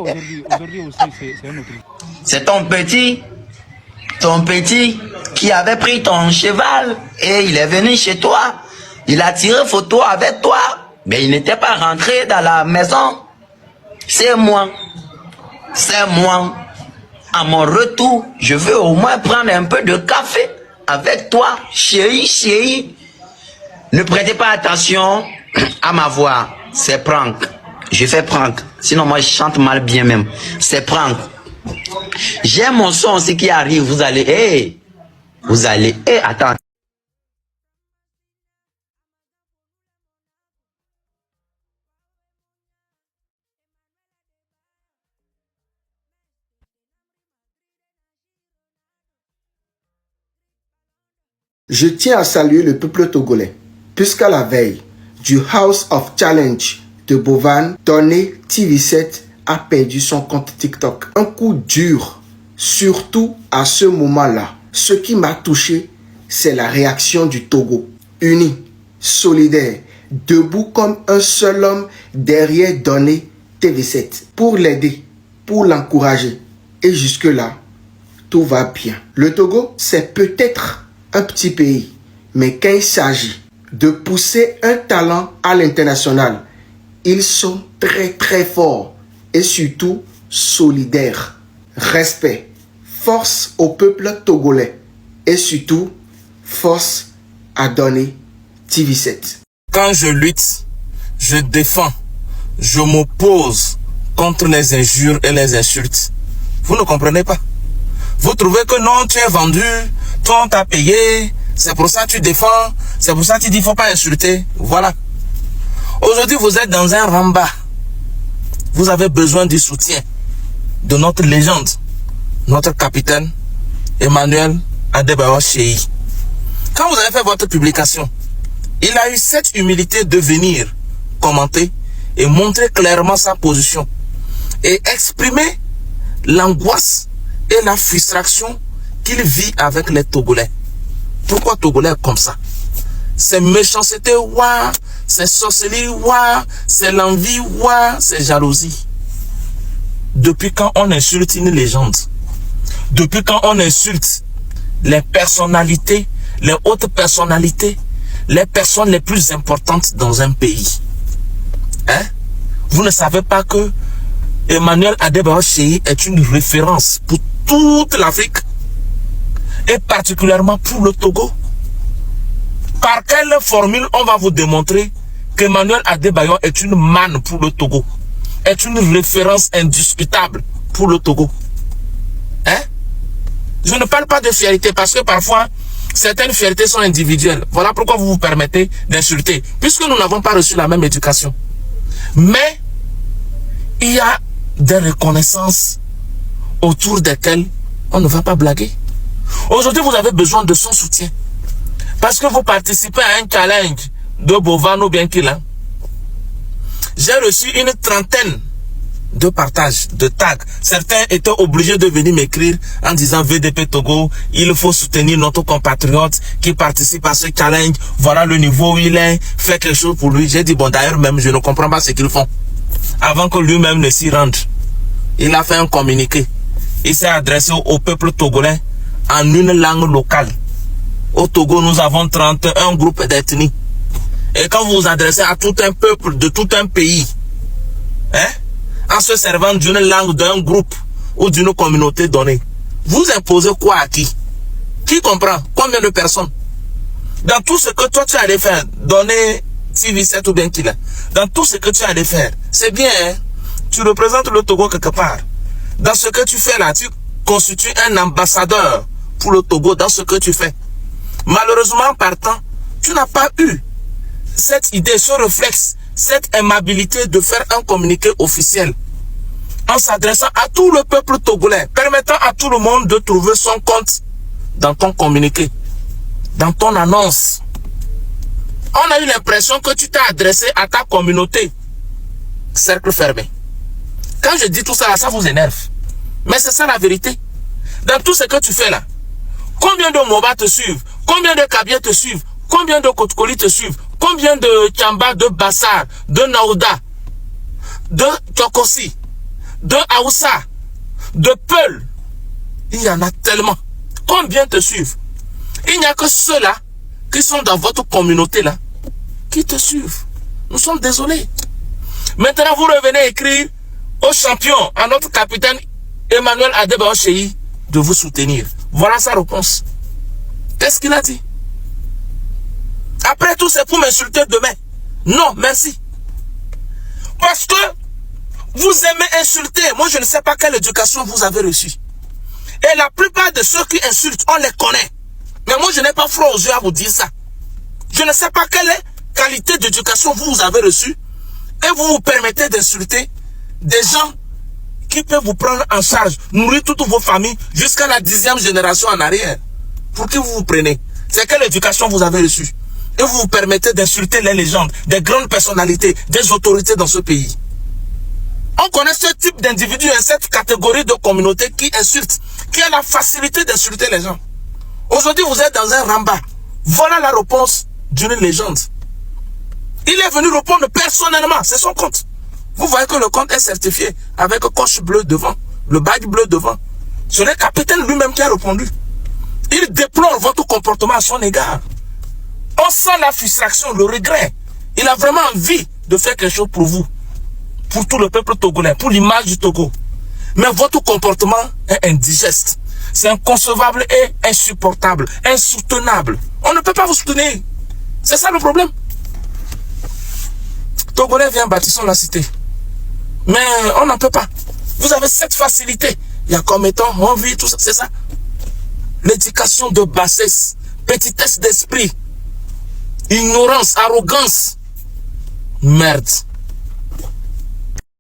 Aujourd'hui aussi, c'est un autre. C'est ton petit qui avait pris ton cheval et il est venu chez toi. Il a tiré photo avec toi, mais il n'était pas rentré dans la maison. C'est moi. À mon retour, je veux au moins prendre un peu de café avec toi, chérie. Ne prêtez pas attention à ma voix. C'est prank. Je fais prank. Sinon, moi, je chante mal bien même. C'est prank. J'ai mon son aussi qui arrive. Vous allez, attends. Je tiens à saluer le peuple togolais, puisqu'à la veille du House of Challenge de Bovan, Donné TV7 a perdu son compte TikTok. Un coup dur, surtout à ce moment-là. Ce qui m'a touché, c'est la réaction du Togo. Unis, solidaires, debout comme un seul homme derrière Donné TV7 pour l'aider, pour l'encourager. Et jusque-là, tout va bien. Le Togo, c'est peut-être un petit pays, mais quand il s'agit de pousser un talent à l'international, ils sont très forts et surtout solidaires. Respect, force au peuple togolais et surtout force à Donné TV7. Quand je lutte, je défends, je m'oppose contre les injures et les insultes. Vous ne comprenez pas? Vous trouvez que non, tu es vendu, toi on t'a payé, c'est pour ça que tu défends, c'est pour ça que tu dis qu'il ne faut pas insulter. Voilà. Aujourd'hui, vous êtes dans un ramba. Vous avez besoin du soutien de notre légende, notre capitaine, Emmanuel Adebayor Cheyi. Quand vous avez fait votre publication, il a eu cette humilité de venir commenter et montrer clairement sa position et exprimer l'angoisse et la frustration qu'il vit avec les Togolais. Pourquoi Togolais comme ça? C'est méchanceté, ouah, c'est sorcellerie, ouah, c'est l'envie, ouah, c'est jalousie. Depuis quand on insulte une légende? Depuis quand on insulte les personnalités, les hautes personnalités, les personnes les plus importantes dans un pays? Hein? Vous ne savez pas que Emmanuel Adebayor Cheyi est une référence pour toute l'Afrique et particulièrement pour le Togo. Par quelle formule on va vous démontrer qu'Emmanuel Adebayor est une manne pour le Togo, est une référence indiscutable pour le Togo? Hein? Je ne parle pas de fierté parce que parfois certaines fiertés sont individuelles. Voilà pourquoi vous vous permettez d'insulter, puisque nous n'avons pas reçu la même éducation. Mais il y a des reconnaissances autour desquelles on ne va pas blaguer. Aujourd'hui, vous avez besoin de son soutien. Parce que vous participez à un challenge de Bovan ou bien qu'il a. J'ai reçu une trentaine de partages, de tags. Certains étaient obligés de venir m'écrire en disant VDP Togo, il faut soutenir notre compatriote qui participe à ce challenge. Voilà le niveau où il est, fait quelque chose pour lui. J'ai dit, bon d'ailleurs même, je ne comprends pas ce qu'ils font. Avant que lui-même ne s'y rende, il a fait un communiqué. Il s'est adressé au peuple togolais en une langue locale. Au Togo, nous avons 31 groupes d'ethnies. Et quand vous vous adressez à tout un peuple de tout un pays, hein, en se servant d'une langue d'un groupe ou d'une communauté donnée, vous imposez quoi à qui? Qui comprend? Combien de personnes? Dans tout ce que toi tu allais faire, donner TV7 ou bien qu'il a, dans tout ce que tu allais faire, c'est bien, hein? Tu représentes le Togo quelque part. Dans ce que tu fais là, tu constitues un ambassadeur pour le Togo dans ce que tu fais. Malheureusement, partant, tu n'as pas eu cette idée, ce réflexe, cette aimabilité de faire un communiqué officiel en s'adressant à tout le peuple togolais, permettant à tout le monde de trouver son compte dans ton communiqué, dans ton annonce. On a eu l'impression que tu t'es adressé à ta communauté. Cercle fermé. Quand je dis tout ça, ça vous énerve. Mais c'est ça la vérité. Dans tout ce que tu fais là, combien de Moba te suivent? Combien de Kabia te suivent? Combien de Kotkoli te suivent? Combien de Tchamba, de Bassar, de Naouda de Tokossi, de Aoussa, de Peul. Il y en a tellement. Combien te suivent? Il n'y a que ceux-là qui sont dans votre communauté là qui te suivent. Nous sommes désolés. Maintenant, vous revenez écrire au champion, à notre capitaine Emmanuel Adebayo Cheyi de vous soutenir. Voilà sa réponse. Qu'est-ce qu'il a dit? Après tout, c'est pour m'insulter demain. Non, merci. Parce que vous aimez insulter. Moi, je ne sais pas quelle éducation vous avez reçue. Et la plupart de ceux qui insultent, on les connaît. Mais moi, je n'ai pas froid aux yeux à vous dire ça. Je ne sais pas quelle qualité d'éducation vous avez reçue. Et vous vous permettez d'insulter des gens qui peuvent vous prendre en charge, nourrir toutes vos familles jusqu'à la 10e génération en arrière. Pour qui vous vous prenez? C'est quelle éducation vous avez reçue? Et vous vous permettez d'insulter les légendes, des grandes personnalités, des autorités dans ce pays. On connaît ce type d'individus et cette catégorie de communauté qui insulte, qui a la facilité d'insulter les gens. Aujourd'hui, vous êtes dans un ramba. Voilà la réponse d'une légende. Il est venu répondre personnellement, c'est son compte. Vous voyez que le compte est certifié avec un coche bleu devant, le badge bleu devant. C'est le capitaine lui-même qui a répondu. Il déplore votre comportement à son égard. On sent la frustration, le regret. Il a vraiment envie de faire quelque chose pour vous, pour tout le peuple togolais, pour l'image du Togo. Mais votre comportement est indigeste. C'est inconcevable et insupportable, insoutenable. On ne peut pas vous soutenir. C'est ça le problème. Togolais, viens, bâtissons la cité. Mais on n'en peut pas. Vous avez cette facilité. Il y a comme étant envie, tout ça, c'est ça. L'éducation de bassesse, petitesse d'esprit, ignorance, arrogance. Merde.